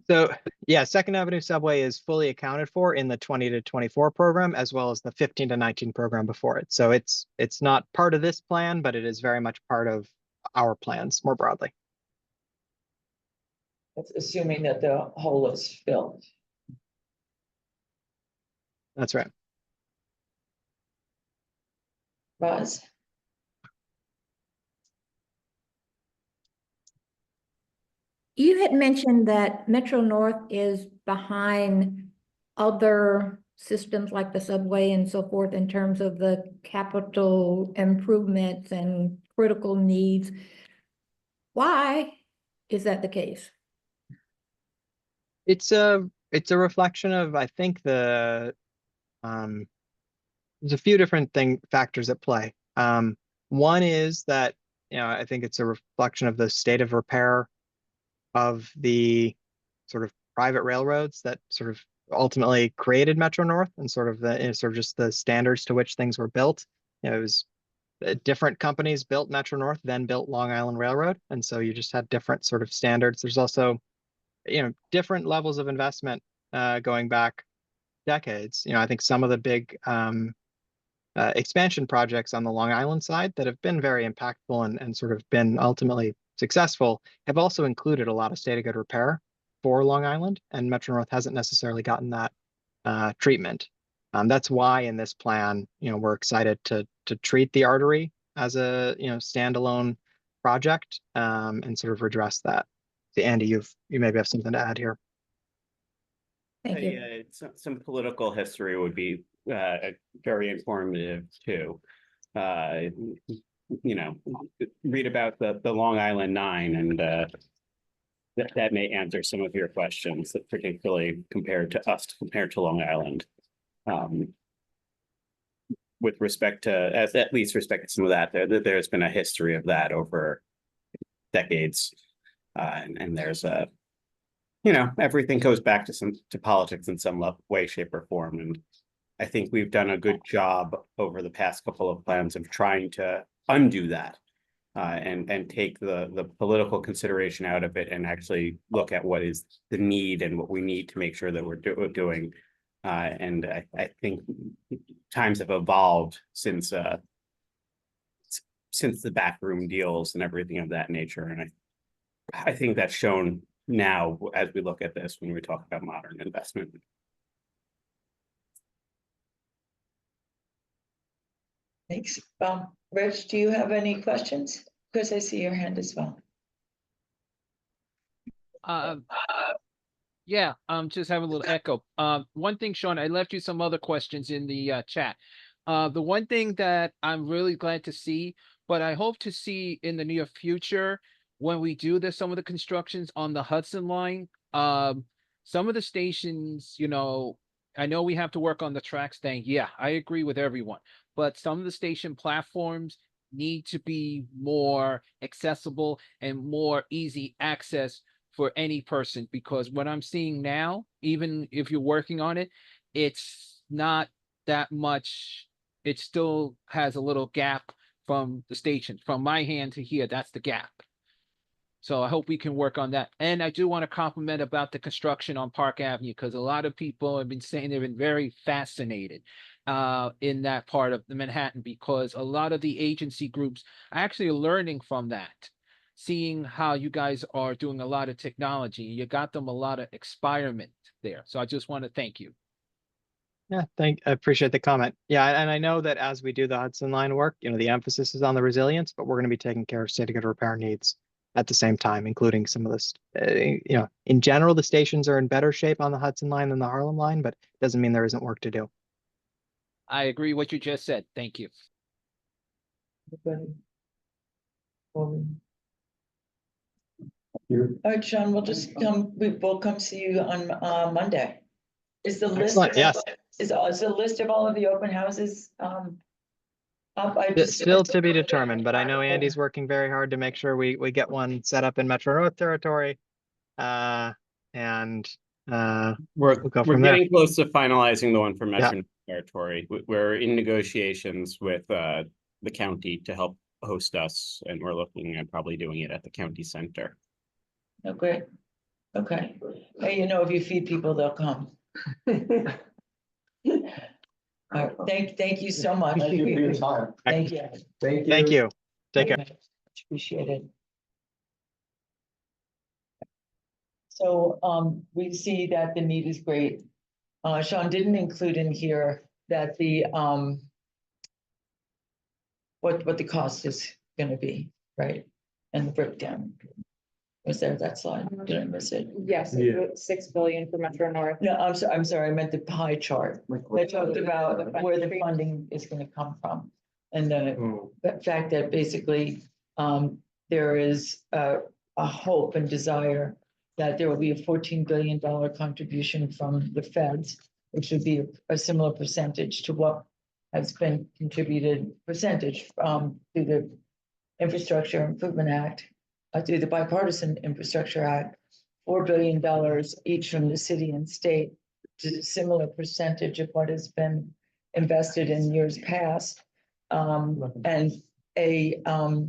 So yeah, Second Avenue Subway is fully accounted for in the 20 to 24 program, as well as the 15 to 19 program before it. So it's not part of this plan, but it is very much part of our plans more broadly. that's assuming that the hole is filled. That's right. Ross, You had mentioned that Metro North is behind other systems like the subway and so forth in terms of the capital improvements and critical needs. Why is that the case? It's a reflection of, I think, there's a few different factors at play. One is that, I think it's a reflection of the state of repair of the sort of private railroads that sort of ultimately created Metro North, and sort of just the standards to which things were built. It was different companies built Metro North, then built Long Island Railroad, and so you just had different sort of standards. There's also different levels of investment going back decades. I think some of the big expansion projects on the Long Island side that have been very impactful and sort of been ultimately successful have also included a lot of state of good repair for Long Island, and Metro North hasn't necessarily gotten that treatment. That's why in this plan, we're excited to treat the artery as a standalone project and sort of redress that. Andy, you maybe have something to add here. Thank you. Some political history would be very informative too. Read about the Long Island Nine, and that may answer some of your questions, particularly compared to Long Island. With respect to, at least respect to some of that, there's been a history of that over decades. And there's everything goes back to politics in some way, shape, or form. And I think we've done a good job over the past couple of plans of trying to undo that. And take the political consideration out of it and actually look at what is the need and what we need to make sure that we're doing. And I think times have evolved since the backroom deals and everything of that nature. And I think that's shown now as we look at this when we talk about modern investment. Thanks. Rich, do you have any questions? Chris, I see your hand as well. Yeah, just have a little echo. One thing, Sean, I left you some other questions in the chat. The one thing that I'm really glad to see, but I hope to see in the near future when we do some of the constructions on the Hudson line, some of the stations, I know we have to work on the tracks thing. Yeah, I agree with everyone, but some of the station platforms need to be more accessible and more easy access for any person, because what I'm seeing now, even if you're working on it, it's not that much. It still has a little gap from the station, from my hand to here. That's the gap. So I hope we can work on that. And I do want to compliment about the construction on Park Avenue, because a lot of people have been saying they've been very fascinated in that part of the Manhattan, because a lot of the agency groups are actually learning from that, seeing how you guys are doing a lot of technology. You got them a lot of experiment there. So I just want to thank you. Yeah, I appreciate the comment. Yeah, and I know that as we do the Hudson line work, the emphasis is on the resilience, but we're going to be taking care of state good repair needs at the same time, including some of this, in general, the stations are in better shape on the Hudson line than the Harlem line, but it doesn't mean there isn't work to do. I agree what you just said. Thank you. All right, Sean, we'll come see you on Monday. Is the list? Excellent, yes. Is the list of all of the open houses up? It's still to be determined, but I know Andy's working very hard to make sure we get one set up in Metro North territory. We're We'll go from there. getting close to finalizing the one for Metro North territory. We're in negotiations with the county to help host us, and we're looking at probably doing it at the county center. Oh, great. Okay. Hey, if you feed people, they'll come. All right, thank you so much. Thank you for your time. Thank you. Thank you. Take care. Appreciate it. So we see that the need is great. Sean didn't include in here that the what the cost is going to be, right? And the breakdown. Was there that slide? Did I miss it? Yes, Yeah. 6 billion for Metro North. No, I'm sorry. I meant the pie chart. That talked about where the funding is going to come from. And the fact that basically there is a hope and desire that there will be a $14 billion contribution from the feds, which would be a similar percentage to what has been contributed through the Infrastructure Improvement Act, through the Bipartisan Infrastructure Act, $4 billion each from the city and state, to a similar percentage of what has been invested in years past, and leaving a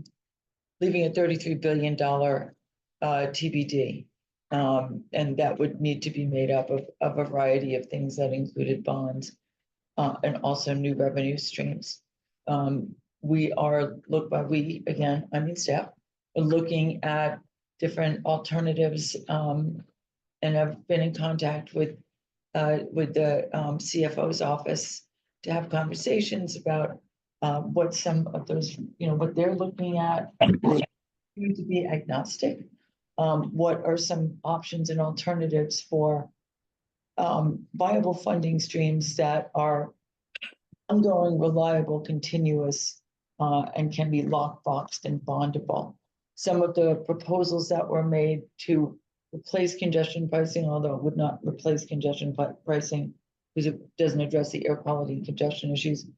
$33 billion TBD. And that would need to be made up of a variety of things that included bonds and also new revenue streams. Staff are looking at different alternatives, and I've been in contact with the CFO's office to have conversations about what some of those, what they're looking at. They seem to be agnostic. What are some options and alternatives for viable funding streams that are ongoing, reliable, continuous, and can be lockboxed and bondable? Some of the proposals that were made to replace congestion pricing, although it would not replace congestion pricing because it doesn't address the air quality and congestion issues,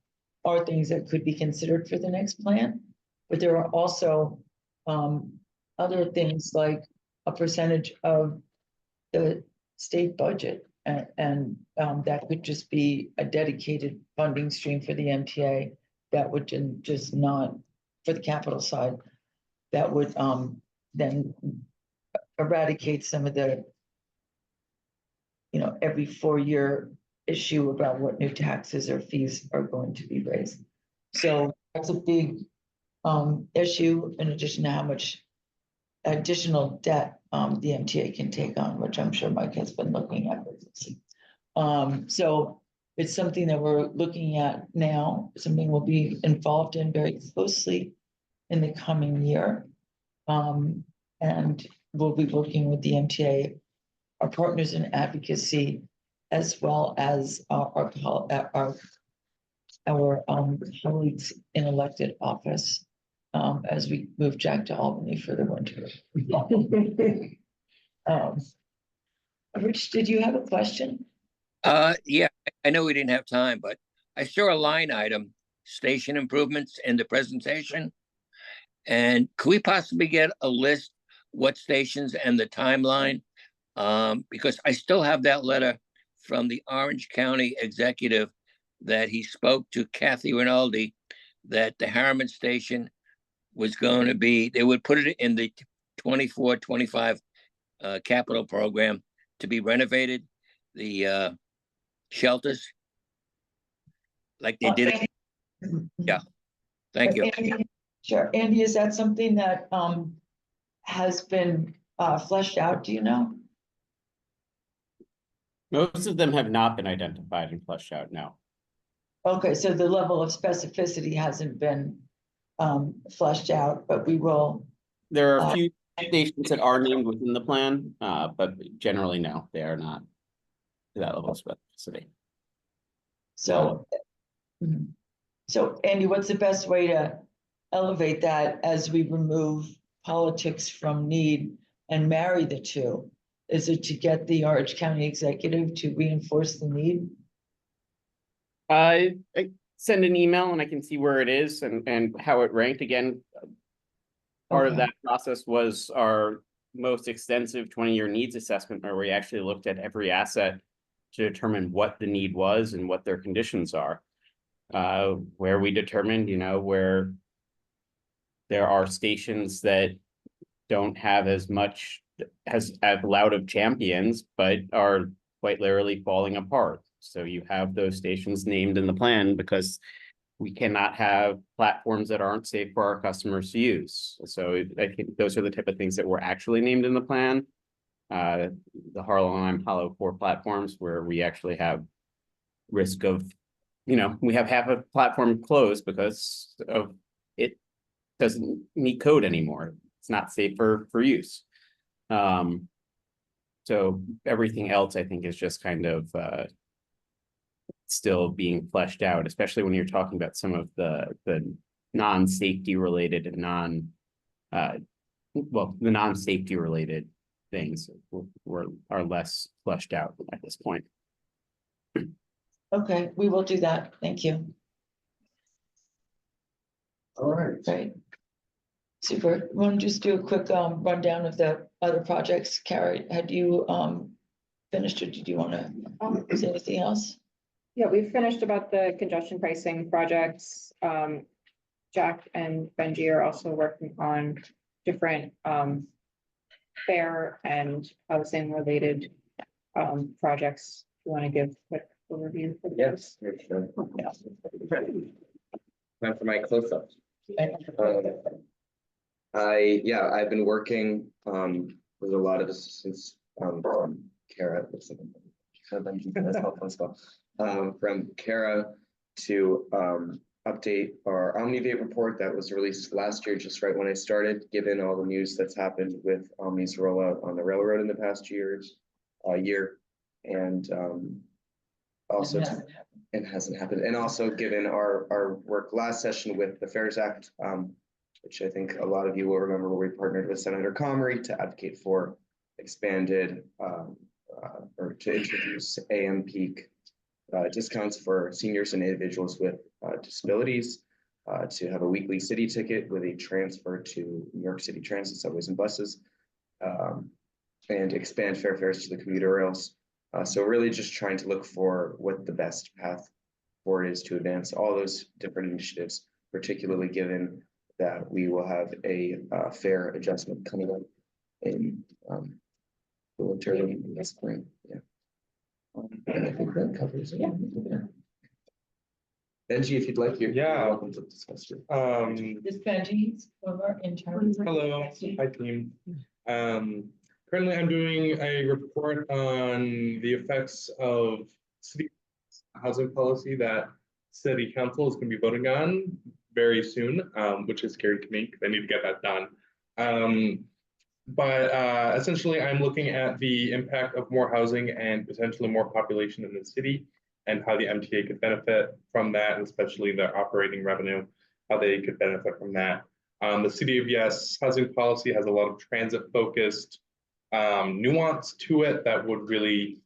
are things that could be considered for the next plan. But there are also other things like a percentage of the state budget. And that could just be a dedicated funding stream for the MTA. That would just not, for the capital side, that would then eradicate some of the, every 4-year issue about what new taxes or fees are going to be raised. So that's a big issue, in addition to how much additional debt the MTA can take on, which I'm sure Mike has been looking at. So it's something that we're looking at now, something we'll be involved in very closely in the coming year. And we'll be working with the MTA, our partners in advocacy, as well as our colleagues in elected office, as we move Jack to Albany for the winter. Rich, did you have a question? Yeah, I know we didn't have time, but I saw a line item, station improvements in the presentation. And could we possibly get a list, what stations and the timeline? Because I still have that letter from the Orange County executive that he spoke to Kathy Rinaldi, that the Harriman station was going to be, they would put it in the 24-25 capital program to be renovated, the shelters, like they did it. Yeah, thank you. Sure. Andy, is that something that has been fleshed out? Do you know? Most of them have not been identified and fleshed out now. Okay, so the level of specificity hasn't been fleshed out, but we will. There are a few stations that are named within the plan, but generally, no, they are not to that level of specificity. So, so Andy, what's the best way to elevate that as we remove politics from need and marry the two? Is it to get the Orange County executive to reinforce the need? I send an email and I can see where it is and how it ranked. Again, part of that process was our most extensive 20-year needs assessment, where we actually looked at every asset to determine what the need was and what their conditions are. Where we determined, where there are stations that don't have as loud of champions, but are quite literally falling apart. So you have those stations named in the plan because we cannot have platforms that aren't safe for our customers to use. So I think those are the type of things that were actually named in the plan. The Harlan and Hollow 4 platforms, where we actually have risk of, we have half a platform closed because of it doesn't meet code anymore. It's not safe for use. So everything else, I think, is just kind of still being fleshed out, especially when you're talking about some of the non-safety related and the non-safety related things are less fleshed out at this point. Okay, we will do that. Thank you. All right. Great. Super. Want to just do a quick rundown of the other projects? Carrie, had you finished, or did you want to say anything else? Yeah, we've finished about the congestion pricing projects. Jack and Benji are also working on different fare and housing related projects. You want to give a quick overview for this? Yes. Time for my close-up. I've been working with a lot of assistance from Kara. From Kara to update our Omnivate report that was released last year, just right when I started, given all the news that's happened with Omni's rollout on the railroad in the past year, and also it hasn't happened, and also given our work last session with the FAIRS Act, which I think a lot of you will remember, where we partnered with Senator Comrie to advocate for expanded or to introduce AM peak discounts for seniors and individuals with disabilities, to have a weekly city ticket with a transfer to New York City Transit subways and buses, and expand fares to the commuter rails. So really just trying to look for what the best path forward is to advance all those different initiatives, particularly given that we will have a fare adjustment coming up in the winter and the spring. Yeah. And I think that covers it. Yeah. Benji, if you'd like, you're welcome to discuss it. This Benji's former intern. Hello, hi team. Currently I'm doing a report on the effects of city housing policy that city council is going to be voting on very soon, which is scary to me because I need to get that done. But essentially I'm looking at the impact of more housing and potentially more population in the city and how the MTA could benefit from that, and especially their operating revenue, how they could benefit from that. The City of Yes housing policy has a lot of transit focused nuance to it that would really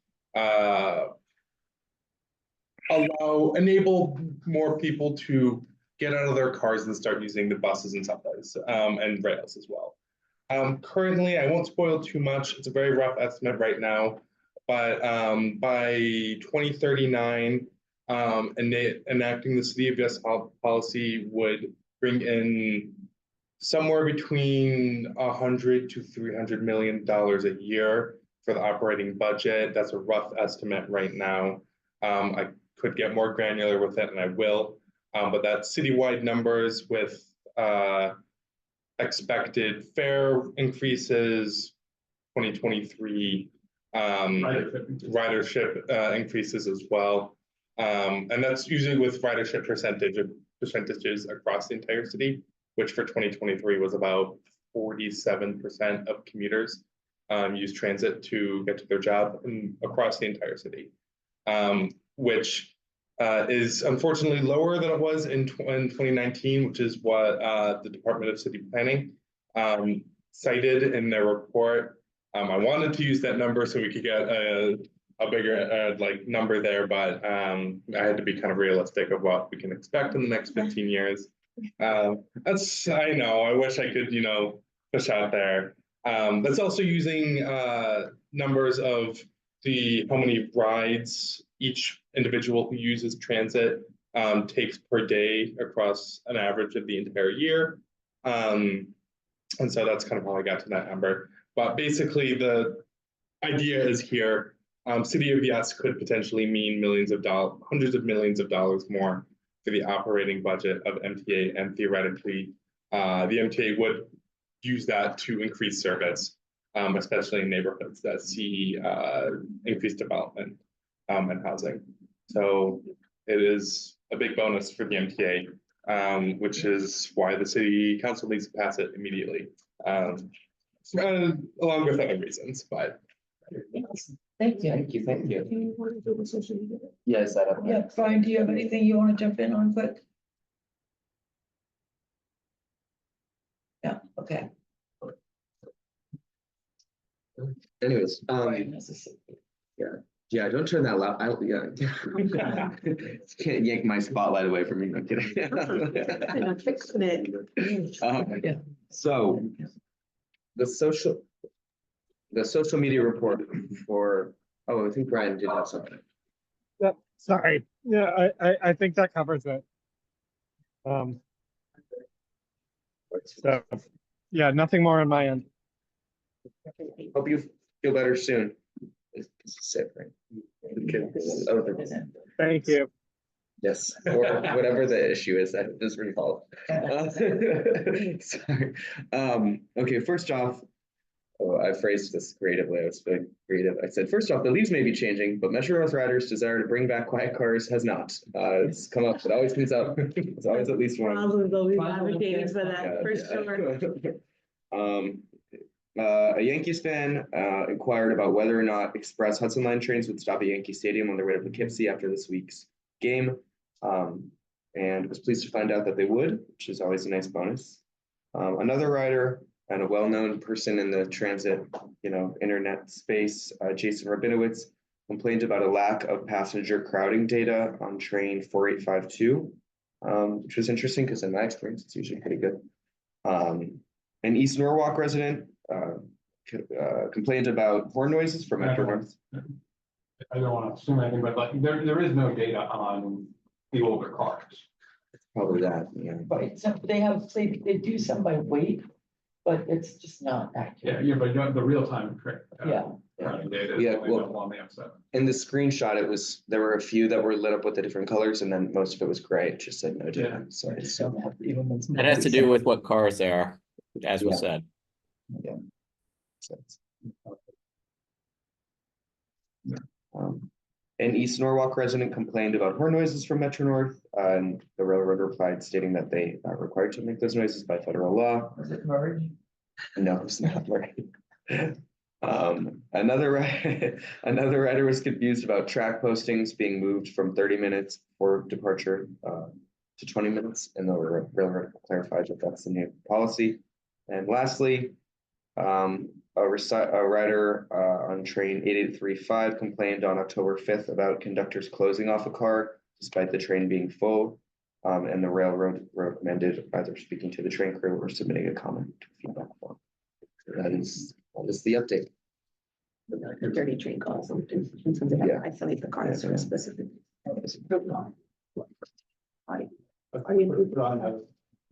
enable more people to get out of their cars and start using the buses and subways and rails as well. Currently, I won't spoil too much. It's a very rough estimate right now, but by 2039, enacting the City of Yes policy would bring in somewhere between $100 to $300 million a year for the operating budget. That's a rough estimate right now. I could get more granular with it, and I will, but that's citywide numbers with expected fare increases, 2023 ridership increases as well. And that's usually with ridership percentages across the entire city, which for 2023 was about 47% of commuters use transit to get to their job across the entire city, which is unfortunately lower than it was in 2019, which is what the Department of City Planning cited in their report. I wanted to use that number so we could get a bigger number there, but I had to be kind of realistic of what we can expect in the next 15 years. I know, I wish I could, push out there. That's also using numbers of how many rides each individual who uses transit takes per day across an average of the entire year. And so that's kind of how I got to that number. But basically the idea is here, City of Yes could potentially mean hundreds of millions of dollars more for the operating budget of MTA, and theoretically, the MTA would use that to increase service, especially in neighborhoods that see increased development and housing. So it is a big bonus for the MTA, which is why the city council needs to pass it immediately, along with other reasons. But Thank you. Thank you. You want to do the social media? Yes, Yeah, Brian, do you have anything you want to jump in on quick? Yeah, okay. Anyways, Brian has a seat. yeah, don't turn that loud. Can't yank my spotlight away from me. No kidding. I'm fixing it. So the social media report for, I think Brian did have something. Yep, sorry. Yeah, I think that covers it. So, yeah, nothing more on my end. Hope you feel better soon. This is sick, right? Thank you. Yes, or whatever the issue is that is resolved. Sorry. Okay, first off, I phrased this creatively. I was very creative. I said, first off, the leaves may be changing, but Metro North Riders' desire to bring back quiet cars has not. It's come up. It always comes up. It's always at least one. Probably advocating for that, for sure. A Yankees fan inquired about whether or not express Hudson Line trains would stop at Yankee Stadium on their way to Poughkeepsie after this week's game, and was pleased to find out that they would, which is always a nice bonus. Another rider and a well-known person in the transit, internet space, Jason Rabinowitz, complained about a lack of passenger crowding data on train 4852, which was interesting because in my experience, it's usually pretty good. An East Norwalk resident, complained about horn noises from Metro North. I don't want to assume anything, but like, there is no data on the older cars. Probably that, yeah. Right, so they do some by weight, but it's just not accurate. Yeah, but you know, the real-time trick. Yeah. Counting data is Yeah, only well, available on the M7. In the screenshot, there were a few that were lit up with the different colors, and then most of it was gray. It just said no data. So I just don't have even when That has to do with what cars they are, as was Yeah. said. Yeah. An East Norwalk resident complained about horn noises from Metro North, and the railroad replied stating that they are required to make those noises by federal law. Was it Murray? No, it's not right. Another writer was confused about track postings being moved from 30 minutes for departure to 20 minutes, and the railroad clarified that that's the new policy. And lastly, a rider on train 8835 complained on October 5th about conductors closing off a car despite the train being full. And the railroad recommended either speaking to the train crew or submitting a comment to feedback form. So that is the update. Dirty train calls. Sometimes they have to isolate the cars for a specific.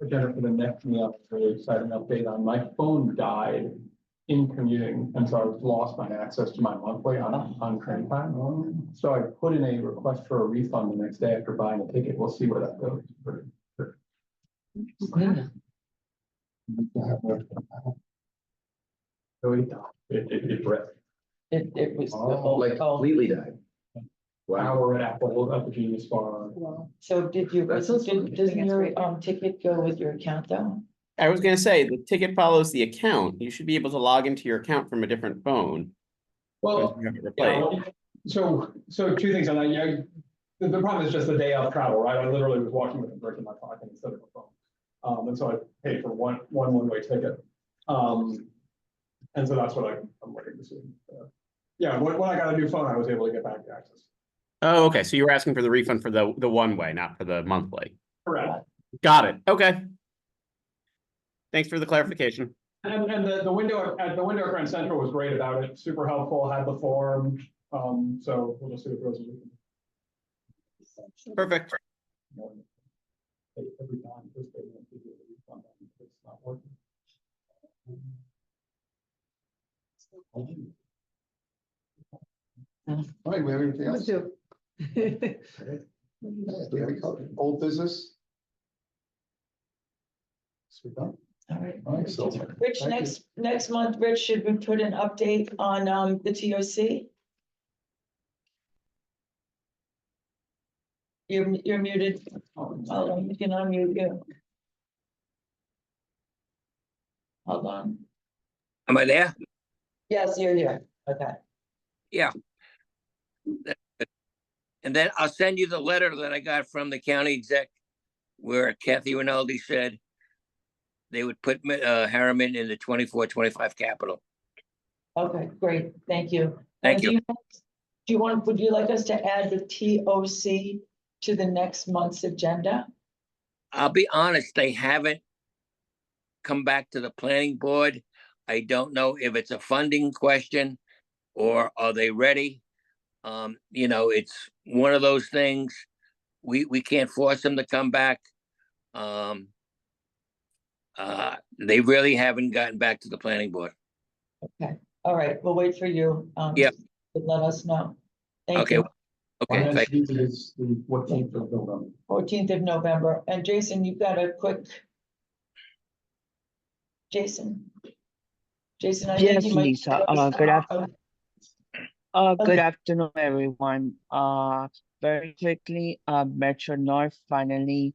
Agenda for the next meeting, really exciting update on my phone died in commuting, and so I lost my access to my monthly on train time. So I put in a request for a refund the next day after buying a ticket. We'll see where that goes. Really died. It ripped. It was. Completely died. Hour at Apple at the Genius Bar. So doesn't your ticket go with your account though? I was gonna say, the ticket follows the account. You should be able to log into your account from a different phone. Well, once you have it replaced. so two things on that. Yeah, the problem is just the day of travel, right? I literally was walking with a brick in my pocket instead of a phone. And so I paid for one-way ticket. And so that's what I'm waiting to see. Yeah, when I got a new phone, I was able to get back to access. Oh, okay, so you were asking for the refund for the one way, not for the monthly. Correct. Got it, okay. Thanks for the clarification. And the window at Grand Central was great about it, super helpful, had the form, so we'll just see what goes. Perfect. Every time, this day, it's not working. All right, we have anything else? Okay, we have old business? So we're done? All right. So. Rich, thank you. next month, Rich, should we put an update on the TOC? You're muted. Oh, you can unmute you. Hold on. Am I there? Yes, you're here. Okay. Yeah. And then I'll send you the letter that I got from the county exec where Kathy Rinaldi said they would put Harriman in the 24-25 capital. Okay, great. Thank you. Thank you. Would you like us to add the TOC to the next month's agenda? I'll be honest, they haven't come back to the planning board. I don't know if it's a funding question or are they ready? It's one of those things. We can't force them to come back. They really haven't gotten back to the planning board. Okay, all right, we'll wait for you. Yep. To let us know. Thank Okay. you. Okay, thank you. Is the 14th of November. 14th of November. And Jason, you've got a quick. Jason, I think Yes, you might. Lisa. Good afternoon, everyone. Very quickly, Metro North finally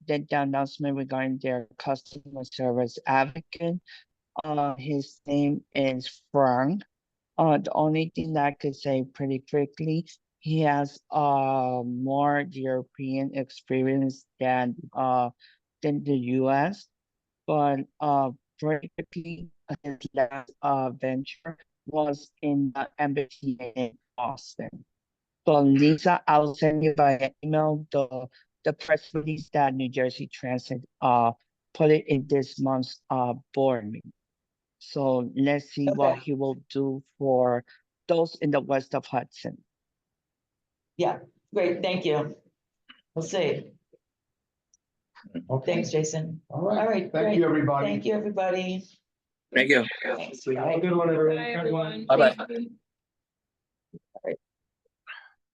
did the announcement regarding their customer service advocate. His name is Frank. The only thing that I could say pretty quickly, he has more European experience than the US, but very quickly his last venture was in the embassy in Austin. So Lisa, I'll send you by email the press release that New Jersey Transit put it in this month's board meeting. So let's see what Okay. he will do for those in the west of Hudson. Yeah, great, thank you. We'll see. Okay. Thanks, Jason. All All right, right, thank you, great. everybody. Thank you, everybody. Thank you. Thanks. Have a Bye. good one, Bye, everyone. everyone. Bye-bye. Thank you.